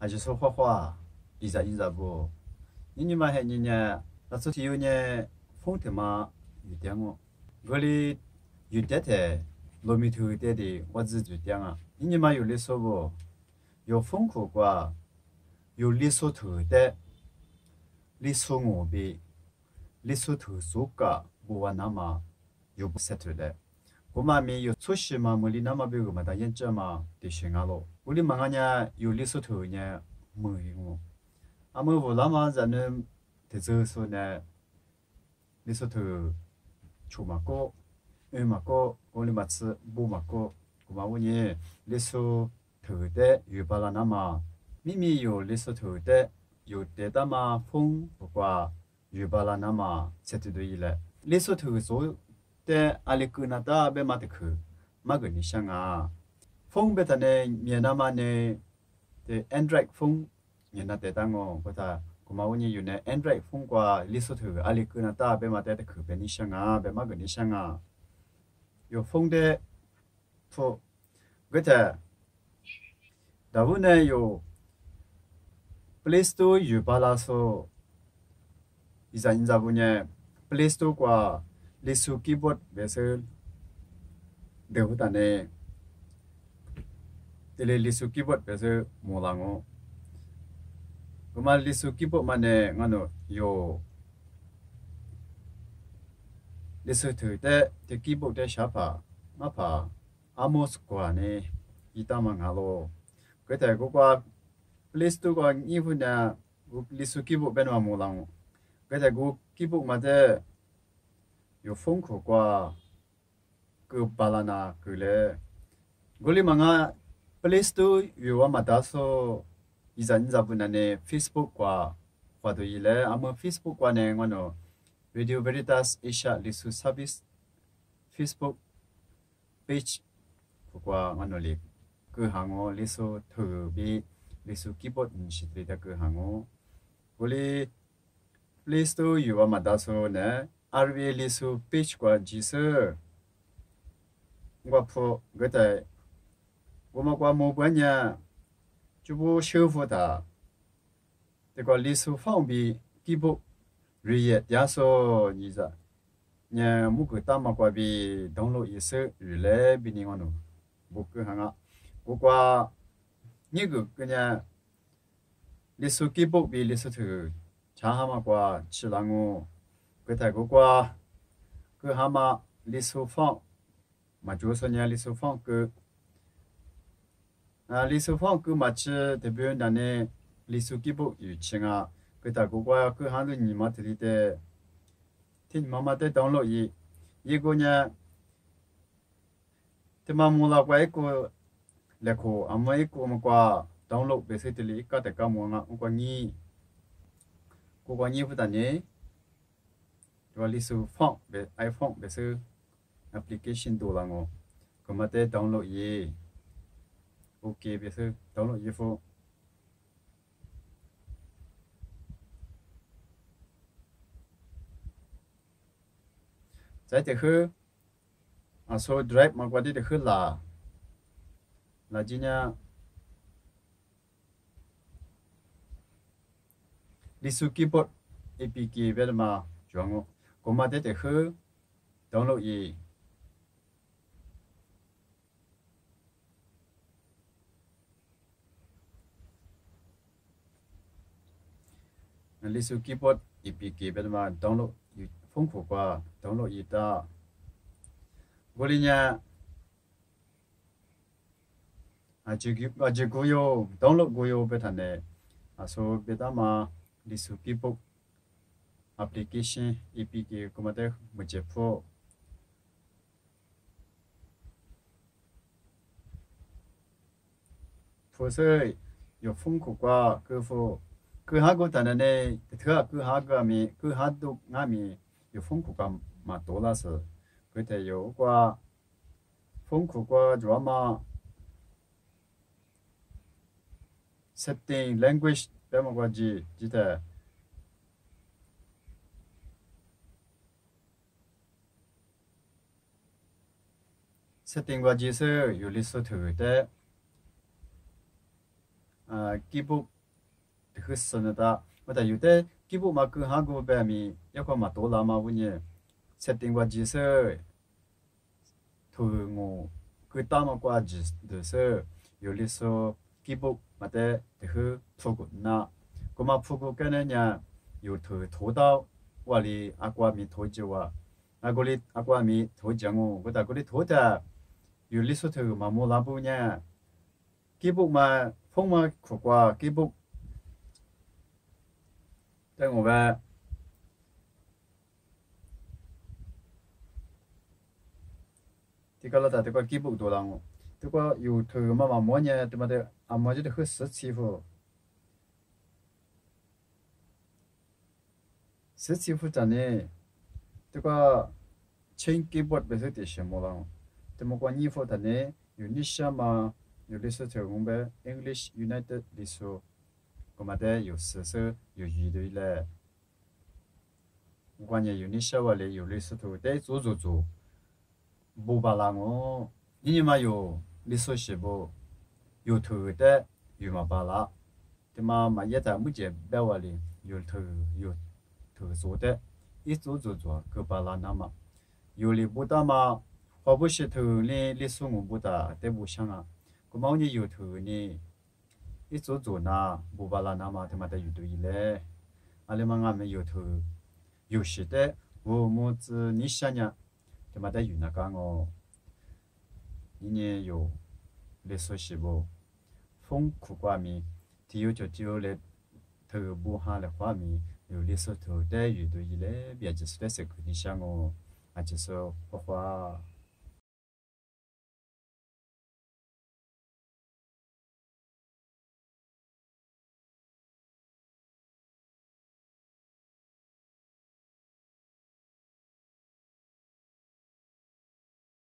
还是说画画，一咋不？你嘛还那时候有呢，风的嘛有点哦，我哩有点的，糯米头点的，我自己点啊。你嘛有哩说不？有风苦瓜，有哩说头的，哩说我呗，哩说头说个，不玩那么有不 set 的。我妈咪有出息嘛，莫哩那么别个嘛，但研究嘛，得学啊咯。我哩忙呢，有哩说头呢，没用。啊，么无那么人呢，得走说呢，哩说头出嘛个，嘛个，我哩嘛吃不嘛个，我嘛我呢，哩说头的有巴拉那么，咪咪有哩说头的，有得的嘛风不过有巴拉那么，才对对了。哩说头说。的阿里克那达贝马特克，马个你想啊，风贝塔呢，面那么呢，的 Android 风，你那得当哦，不他，古马乌尼有呢 Android 风qua，里头头阿里克那达贝马得的克贝你想啊，贝马个你想啊，有风的，风，个他，大部呢有 Play Store 有巴拉索，伊在因在部呢 Play Store qua，里头 keyboard 别是。대부분에 리수 키보드 그래서 뭐랑어 그말 리수 키보드만에 ngano 요 리수 들때 키보드 샤파 마파 아모스과네 이따망하로 그때 그거 플레이스토어가 이분야 리수 키보드 배너 뭐랑 그때 그 키보드 맞에 요 폰코과 그 발라나 그래 골리 망아 플레이스토어 요와 마다서 이자분안에 페이스북과 과도 일에 아마 페이스북과네 원어 Radio Veritas Asia 리수 서비스 페이스북 페이지 그과 원어리 그 항어 리수 더비 리수 키보드 인시트리다 그 항어 골리 플레이스토어 요와 마다서네 RV 리수 페이지과 지서我铺个在我们关某关呢，就不修复它，这个历史方面基本日夜压缩你着，呢某个大马关比登录一手日来比你我弄，不个行啊，我挂你个呢历史基本比历史头，长哈嘛挂吃啷个，个在个挂个哈嘛历史方。mà chúa số nhà lý số phong cứ lý số phong cứ mà chỉ để biểu đạt này lý số kỹ bộ yu chừng à cái ta cũng qua cứ hàng đôi nhị mà thì để thì mà để download ý cái nhà thì mà mua là cái cái lệ khổ à mấy cái mà qua download về sẽ thì cái tất cả mua ngã cũng qua nhị phụ ta nhé rồi lý số phong về iPhone về sự application đồ là ngô, còn mà để download gì, ok bây giờ download gì phụ, giải thích hư, số drive mà qua đi được hư là gì nhá, đi số keyboard APK về mà chọn ngô, còn mà để được hư download gì lý số keyboard APK bên mà download phong phú qua download gì ta gọi nha chỉ goyo download goyo bên thằng này số bên ta mà lý số keyboard application APK cũng mà để một chế phổ phổ sơi有phong phú qua cơ phổ 그 하고 다는에 그 하감이 그 하도 남이 요 폰쿠가 마 돌아서 그때 요과 폰쿠가 드라마 setting language 때문에 지대 setting 과지서 요리서 들때 嘛基本คือสนดาว่าแต่อยู่แต่基本嘛คือหากูแบบมียกมาตัวลามาวันนี้ setting ว่าจีเซอร์ถูกงูคือตามกว่าจีเซอร์อยู่ลิโซ基本มาแต่คือพูกุนะก็มาพูกุกันเนี่ยอยู่ถูกถูดาวว่าลีอากว่ามีถูจีว่าอากลีอากว่ามีถูจังงูก็แต่ก็ลีถูแต่อยู่ลิโซถูกมาโมลาบุเนี่ย基本嘛风嘛苦瓜基本แต่我们这个老大这个基本多了，这个有头嘛嘛么呢？对么的，啊么就得很实欺负，实欺负真的，这个轻基本不是的什么了，这么关衣服的呢，有你什么？有的是从我们 English United 的说，我们的有时是有语对嘞，关键有你什么嘞？有的是头得做。不巴拉我，你嘛有你说是不？有头的有嘛巴拉，对嘛也在目前白话里有头做的，一做，个巴拉那么，有哩不大嘛，或不是头呢，你说我不大，得不想啊，个毛你有头呢，一做那不巴拉那么，他妈的有对嘞，阿里嘛俺们有头，有时的，我么子你想呀？他妈的有那个我，一年有历史是不？风苦瓜米，只有来头部下来花米，有历史头的有对嘞，别就是在是肯定想我，啊就是花花。